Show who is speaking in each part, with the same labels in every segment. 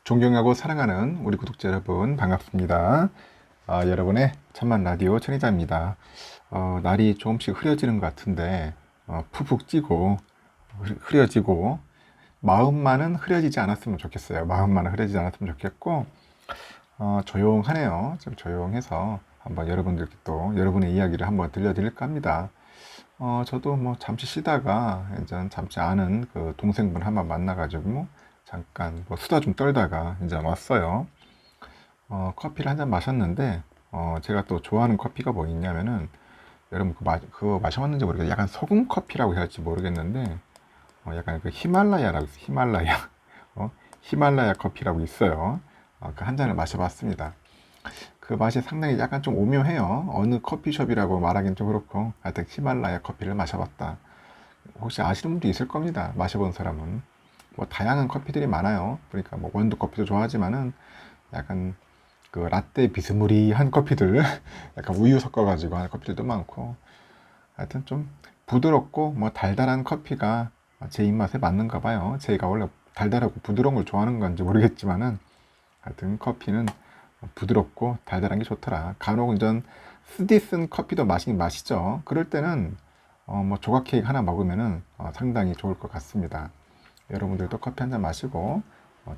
Speaker 1: 존경하고 사랑하는 우리 구독자 여러분 반갑습니다. 여러분의 천만 라디오 천희자입니다. 날이 조금씩 흐려지는 것 같은데 푹푹 찌고 흐려지고 마음만은 흐려지지 않았으면 좋겠어요. 마음만은 흐려지지 않았으면 좋겠고 조용하네요. 좀 조용해서 한번 여러분들께 또 여러분의 이야기를 한번 들려드릴까 합니다. 저도 뭐 잠시 쉬다가 이제 잠시 아는 그 동생분 한 번 만나가지고 잠깐 뭐 수다 좀 떨다가 이제 왔어요. 커피를 한 잔 마셨는데 제가 또 좋아하는 커피가 뭐 있냐면은 여러분 그거 마셔봤는지 모르겠어요. 약간 소금 커피라고 해야 할지 모르겠는데 약간 그 히말라야라고 있어요. 히말라야 히말라야 커피라고 있어요. 그 한 잔을 마셔봤습니다. 그 맛이 상당히 약간 좀 오묘해요. 어느 커피숍이라고 말하기는 좀 그렇고 하여튼 히말라야 커피를 마셔봤다. 혹시 아시는 분도 있을 겁니다. 마셔본 사람은. 뭐 다양한 커피들이 많아요. 그러니까 뭐 원두 커피도 좋아하지만은 약간 그 라떼 비스무리한 커피들 약간 우유 섞어가지고 하는 커피들도 많고 하여튼 좀 부드럽고 뭐 달달한 커피가 제 입맛에 맞는가 봐요. 제가 원래 달달하고 부드러운 걸 좋아하는 건지 모르겠지만은 하여튼 커피는 부드럽고 달달한 게 좋더라. 간혹 이전 쓰디 쓴 커피도 마시긴 마시죠. 그럴 때는 뭐 조각 케이크 하나 먹으면은 상당히 좋을 것 같습니다. 여러분들도 커피 한 잔 마시고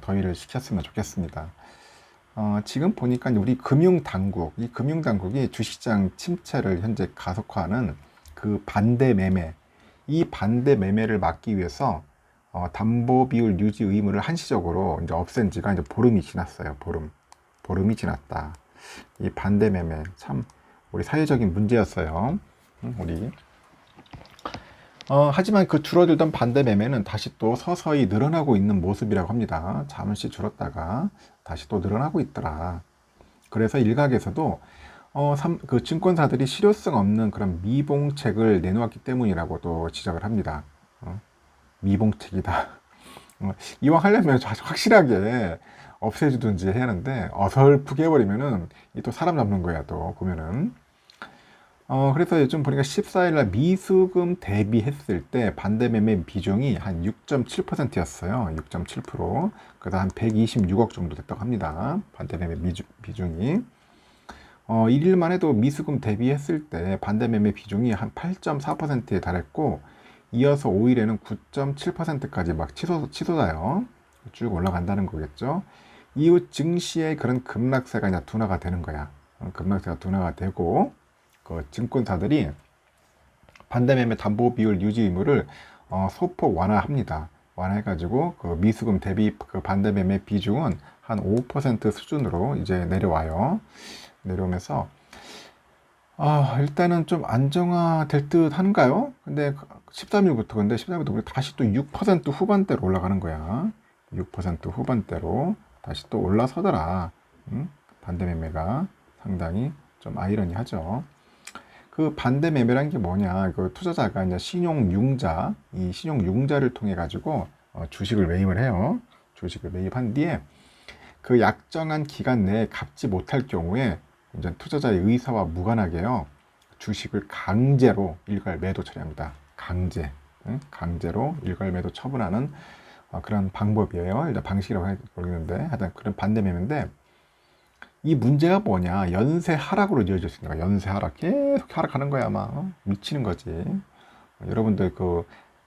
Speaker 1: 더위를 식혔으면 좋겠습니다. 지금 보니까 우리 금융당국, 이 금융당국이 주식시장 침체를 현재 가속화하는 그 반대 매매, 이 반대 매매를 막기 위해서 담보 비율 유지 의무를 한시적으로 이제 없앤 지가 이제 보름이 지났어요. 보름이 지났다. 이 반대 매매 참 우리 사회적인 문제였어요. 우리 하지만 그 줄어들던 반대 매매는 다시 또 서서히 늘어나고 있는 모습이라고 합니다. 잠시 줄었다가 다시 또 늘어나고 있더라. 그래서 일각에서도 그 증권사들이 실효성 없는 그런 미봉책을 내놓았기 때문이라고 또 지적을 합니다. 미봉책이다. 이왕 하려면 확실하게 없애주든지 해야 하는데 어설프게 해버리면은 또 사람 잡는 거야 또 보면은. 그래서 요즘 보니까 14일날 미수금 대비했을 때 반대 매매 비중이 한 6.7%였어요. 6.7%. 그래서 한 126억 정도 됐다고 합니다. 반대 매매 비중이. 1일만 해도 미수금 대비했을 때 반대 매매 비중이 한 8.4%에 달했고, 이어서 5일에는 9.7%까지 막 치솟아요. 쭉 올라간다는 거겠죠. 이후 증시의 그런 급락세가 이제 둔화가 되는 거야. 급락세가 둔화가 되고, 그 증권사들이 반대매매 담보 비율 유지 의무를 소폭 완화합니다. 완화해가지고 그 미수금 대비 그 반대매매 비중은 한 5% 수준으로 이제 내려와요. 내려오면서 일단은 좀 안정화될 듯 한가요? 근데 13일부터 우리 다시 또 6% 후반대로 올라가는 거야. 6% 후반대로 다시 또 올라서더라. 반대매매가 상당히 좀 아이러니하죠. 그 반대 매매란 게 뭐냐? 그 투자자가 이제 신용융자, 이 신용융자를 통해 가지고 주식을 매입을 해요. 주식을 매입한 뒤에 그 약정한 기간 내에 갚지 못할 경우에 이제 투자자의 의사와 무관하게요. 주식을 강제로 일괄 매도 처리합니다. 강제로 일괄 매도 처분하는 그런 방법이에요. 일단 방식이라고 모르겠는데 하여튼 그런 반대 매매인데 이 문제가 뭐냐? 연쇄 하락으로 이어질 수 있는 거야. 연쇄 하락. 계속 하락하는 거야, 아마. 미치는 거지. 여러분들 그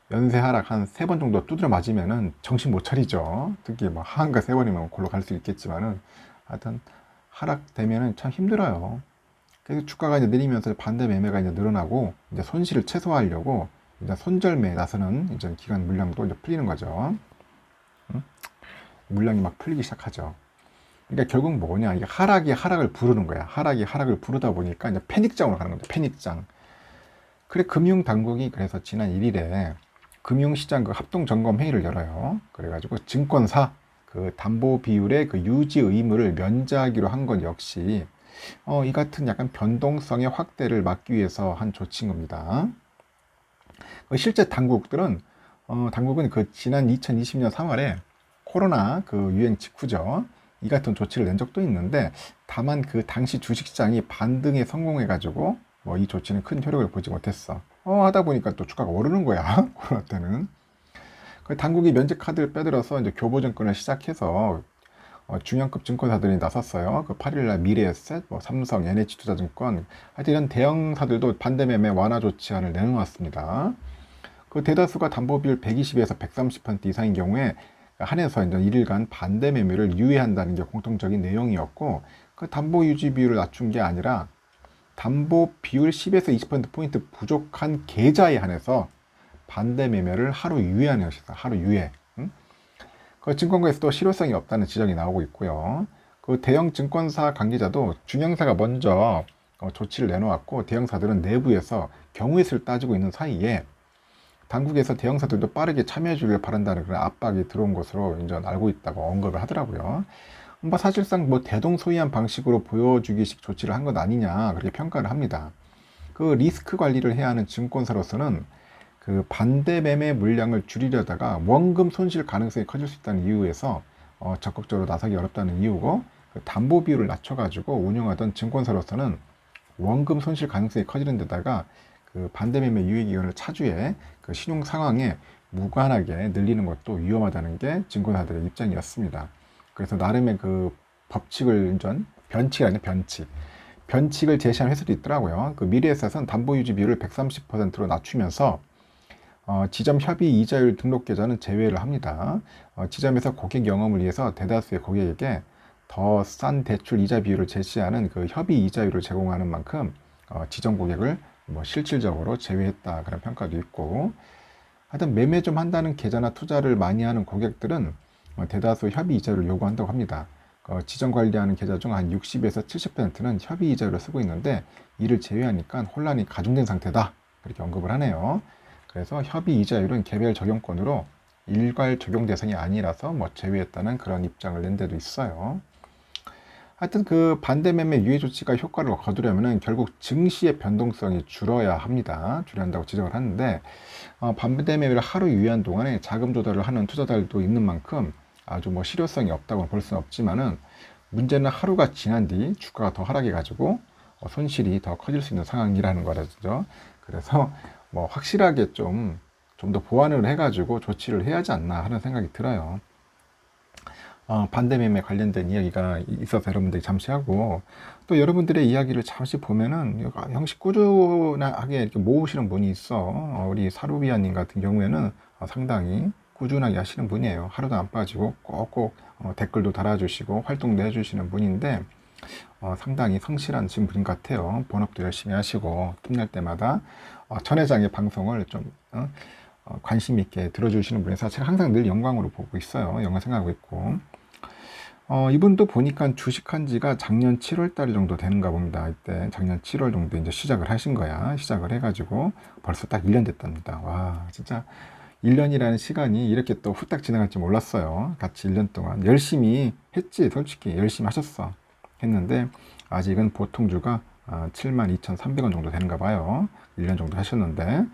Speaker 1: 연쇄 하락 한 3번 정도 두드려 맞으면은 정신 못 차리죠. 특히 뭐 하한가 3번이면 골로 갈 수 있겠지만은 하여튼 하락되면은 참 힘들어요. 그래서 주가가 이제 내리면서 반대 매매가 이제 늘어나고 이제 손실을 최소화하려고 이제 손절매에 나서는 이제 기관 물량도 이제 풀리는 거죠. 물량이 막 풀리기 시작하죠. 그러니까 결국 뭐냐, 이게 하락이 하락을 부르는 거야. 하락이 하락을 부르다 보니까 이제 패닉장으로 가는 거죠. 패닉장. 그래 금융당국이 그래서 지난 1일에 금융시장 그 합동점검 회의를 열어요. 그래가지고 증권사 그 담보 비율의 그 유지 의무를 면제하기로 한 건 역시 이 같은 약간 변동성의 확대를 막기 위해서 한 조치인 겁니다. 실제 당국은 그 지난 2020년 3월에 코로나 그 유행 직후죠. 이 같은 조치를 낸 적도 있는데 다만 그 당시 주식시장이 반등에 성공해가지고 뭐 이 조치는 큰 효력을 보지 못했어. 하다 보니까 또 주가가 오르는 거야. 코로나 때는. 그 당국이 면제 카드를 빼들어서 이제 교보증권을 시작해서 중형급 증권사들이 나섰어요. 그 8일날 미래에셋, 뭐 삼성, NH투자증권, 하여튼 이런 대형사들도 반대매매 완화 조치안을 내놓았습니다. 그 대다수가 담보비율 120에서 130% 이상인 경우에 한해서 이제 1일간 반대매매를 유예한다는 게 공통적인 내용이었고, 그 담보 유지 비율을 낮춘 게 아니라 담보 비율 10에서 20%포인트 부족한 계좌에 한해서 반대 매매를 하루 유예하는 것이다. 하루 유예. 그 증권가에서도 실효성이 없다는 지적이 나오고 있고요. 그 대형 증권사 관계자도 중형사가 먼저 조치를 내놓았고, 대형사들은 내부에서 경우의 수를 따지고 있는 사이에 당국에서 대형사들도 빠르게 참여해 주길 바란다는 그런 압박이 들어온 것으로 이제 알고 있다고 언급을 하더라고요. 뭐 사실상 뭐 대동소이한 방식으로 보여주기식 조치를 한 것 아니냐, 그렇게 평가를 합니다. 그 리스크 관리를 해야 하는 증권사로서는 그 반대 매매 물량을 줄이려다가 원금 손실 가능성이 커질 수 있다는 이유에서 적극적으로 나서기 어렵다는 이유고, 그 담보 비율을 낮춰가지고 운영하던 증권사로서는 원금 손실 가능성이 커지는 데다가 그 반대 매매 유예 기간을 차주해 그 신용 상황에 무관하게 늘리는 것도 위험하다는 게 증권사들의 입장이었습니다. 그래서 나름의 그 법칙을 변칙이 아니라 변칙을 제시한 회사도 있더라고요. 그 미래에셋은 담보 유지 비율을 130%로 낮추면서 지점 협의 이자율 등록 계좌는 제외를 합니다. 지점에서 고객 영업을 위해서 대다수의 고객에게 더 싼 대출 이자 비율을 제시하는 그 협의 이자율을 제공하는 만큼 지점 고객을 뭐 실질적으로 제외했다, 그런 평가도 있고, 하여튼 매매 좀 한다는 계좌나 투자를 많이 하는 고객들은 대다수 협의 이자율을 요구한다고 합니다. 지점 관리하는 계좌 중 한 60에서 70%는 협의 이자율을 쓰고 있는데, 이를 제외하니까 혼란이 가중된 상태다, 그렇게 언급을 하네요. 그래서 협의 이자율은 개별 적용권으로 일괄 적용 대상이 아니라서 뭐 제외했다는 그런 입장을 낸 데도 있어요. 하여튼 그 반대 매매 유예 조치가 효과를 거두려면 결국 증시의 변동성이 줄어야 합니다. 줄여야 한다고 지적을 하는데, 반대 매매를 하루 유예한 동안에 자금 조달을 하는 투자자들도 있는 만큼 아주 뭐 실효성이 없다고 볼 수는 없지만은, 문제는 하루가 지난 뒤 주가가 더 하락해 가지고 손실이 더 커질 수 있는 상황이라는 거라죠. 그래서 뭐 확실하게 좀 더 보완을 해가지고 조치를 해야 하지 않나 하는 생각이 들어요. 반대 매매 관련된 이야기가 있어서 여러분들이 잠시 하고, 또 여러분들의 이야기를 잠시 보면은 형식 꾸준하게 이렇게 모으시는 분이 있어. 우리 사루비아님 같은 경우에는 상당히 꾸준하게 하시는 분이에요. 하루도 안 빠지고 꼭꼭 댓글도 달아주시고 활동도 해주시는 분인데, 상당히 성실한 분인 것 같아요. 본업도 열심히 하시고 틈날 때마다 전 회장의 방송을 좀 관심 있게 들어주시는 분이서 제가 항상 늘 영광으로 보고 있어요. 영광 생각하고 있고, 이분도 보니까 주식한 지가 작년 7월 달 정도 되는가 봅니다. 이때 작년 7월 정도 이제 시작을 하신 거야. 시작을 해가지고 벌써 딱 1년 됐답니다. 와, 진짜 1년이라는 시간이 이렇게 또 후딱 지나갈 줄 몰랐어요. 같이 1년 동안 열심히 했지. 솔직히 열심히 하셨어. 했는데 아직은 보통 주가 72,300원 정도 되는가 봐요. 1년 정도 하셨는데,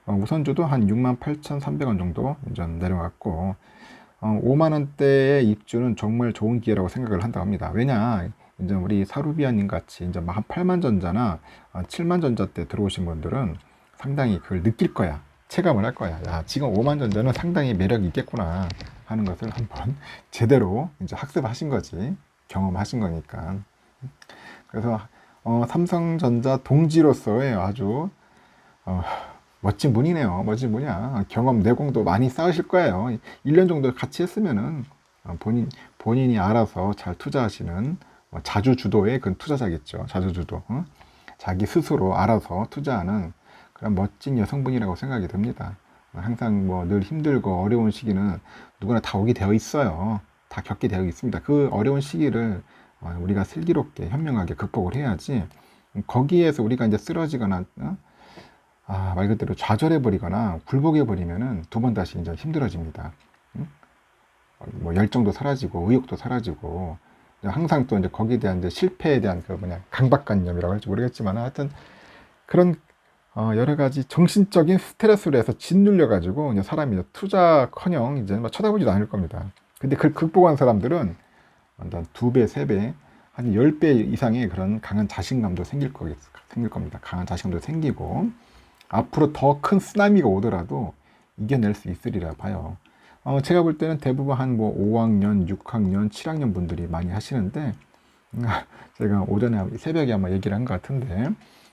Speaker 1: 우선주도 한 68,300원 정도 이제 내려갔고, 5만원대의 입주는 정말 좋은 기회라고 생각을 한다고 합니다. 왜냐, 이제 우리 사루비아님 같이 이제 한 8만 전자나 7만 전자 때 들어오신 분들은 상당히 그걸 느낄 거야. 체감을 할 거야. 야, 지금 5만 전자는 상당히 매력이 있겠구나 하는 것을 한번 제대로 이제 학습하신 거지. 경험하신 거니까. 그래서 삼성전자 동지로서의 아주 멋진 분이네요. 멋진 분이야. 경험 내공도 많이 쌓으실 거예요. 1년 정도 같이 했으면은 본인이 알아서 잘 투자하시는 자주 주도의 그 투자자겠죠. 자주 주도. 자기 스스로 알아서 투자하는 그런 멋진 여성분이라고 생각이 듭니다. 항상 뭐 늘 힘들고 어려운 시기는 누구나 다 오게 되어 있어요. 다 겪게 되어 있습니다. 그 어려운 시기를 우리가 슬기롭게 현명하게 극복을 해야지, 거기에서 우리가 이제 쓰러지거나 말 그대로 좌절해버리거나 굴복해버리면은 두 번 다시 이제 힘들어집니다. 뭐 열정도 사라지고 의욕도 사라지고, 항상 또 이제 거기에 대한 이제 실패에 대한 그 강박관념이라고 할지 모르겠지만, 하여튼 그런 여러 가지 정신적인 스트레스로 해서 짓눌려 가지고 사람이 투자커녕 이제 뭐 쳐다보지도 않을 겁니다. 근데 그걸 극복한 사람들은 한 2배, 3배, 한 10배 이상의 그런 강한 자신감도 생길 겁니다. 강한 자신감도 생기고, 앞으로 더 큰 쓰나미가 오더라도 이겨낼 수 있으리라 봐요. 제가 볼 때는 대부분 한 뭐 5학년, 6학년, 7학년 분들이 많이 하시는데, 제가 오전에 새벽에 아마 얘기를 한 것 같은데,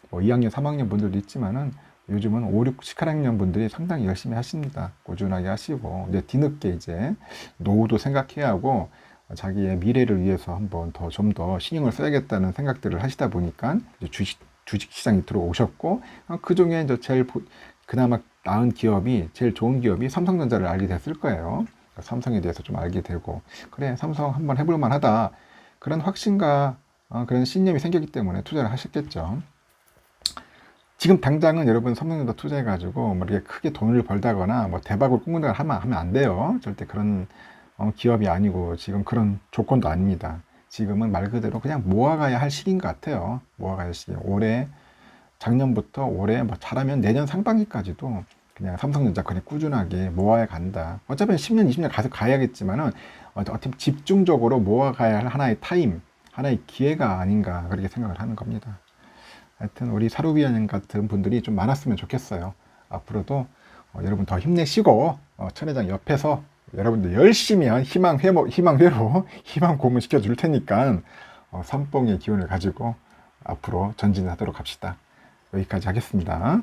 Speaker 1: 뭐 2학년, 3학년 분들도 있지만은 요즘은 5, 6, 7학년 분들이 상당히 열심히 하십니다. 꾸준하게 하시고, 이제 뒤늦게 이제 노후도 생각해야 하고, 자기의 미래를 위해서 한번 좀 더 신경을 써야겠다는 생각들을 하시다 보니까 이제 주식 시장에 들어오셨고, 그 중에 이제 그나마 나은 기업이, 제일 좋은 기업이 삼성전자를 알게 됐을 거예요. 삼성에 대해서 좀 알게 되고, 그래, 삼성 한번 해볼 만하다. 그런 확신과 그런 신념이 생겼기 때문에 투자를 하셨겠죠. 지금 당장은 여러분 삼성전자 투자해가지고 뭐 이렇게 크게 돈을 벌다거나 뭐 대박을 꿈꾼다거나 하면 안 돼요. 절대 그런 기업이 아니고 지금 그런 조건도 아닙니다. 지금은 말 그대로 그냥 모아가야 할 시기인 것 같아요. 모아가야 할 시기. 작년부터 올해 뭐 잘하면 내년 상반기까지도 그냥 삼성전자 그냥 꾸준하게 모아야 간다. 어차피 10년, 20년 가야겠지만은 어떻게 집중적으로 모아가야 할 하나의 타임, 하나의 기회가 아닌가 그렇게 생각을 하는 겁니다. 하여튼 우리 사루비아님 같은 분들이 좀 많았으면 좋겠어요. 앞으로도 여러분 더 힘내시고 천회장 옆에서 여러분들 열심히 희망회로 희망 고문시켜 줄 테니까 삼봉의 기운을 가지고 앞으로 전진하도록 합시다. 여기까지 하겠습니다.